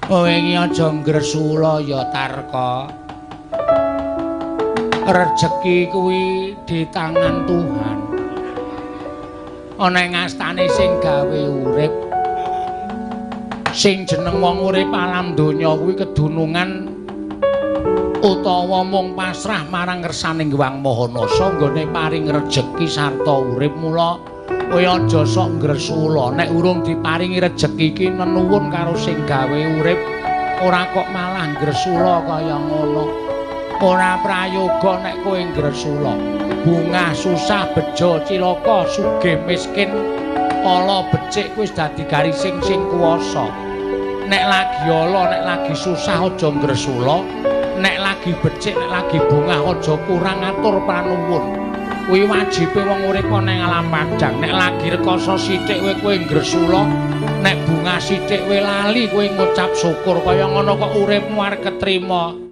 Kowe iki aja ngresula ya Tarka. Rejeki kuwi di tangan Tuhan. Ana ing ngastane sing gawe urip. Sing jeneng wong urip alam donya kuwi kedunungan utawa mung pasrah marang ngersaning Hyang Maha Nasa nggone paring rejeki sarta urip. Mula kowe aja sok ngresula nek urung diparingi rejeki iki nenuwun karo sing gawe urip ora kok malah ngresula kaya ngono. Ora prayoga nek kowe ngresula. Bungah susah bejo cilaka sugih miskin ala becik kuwi wis dadi garising sing kuwasa. Nek lagi ala nek lagi susah aja ngresula. Nek lagi becik nek lagi bungah aja kurang atur panuwun. Kuwi wajibe wong urip ana ing alam padang. Nek lagi rekoso sithik kowe ngresula, nek bungah sithik kowe lali kowe ngucap syukur kaya ngono kok uripmu arep ketrima.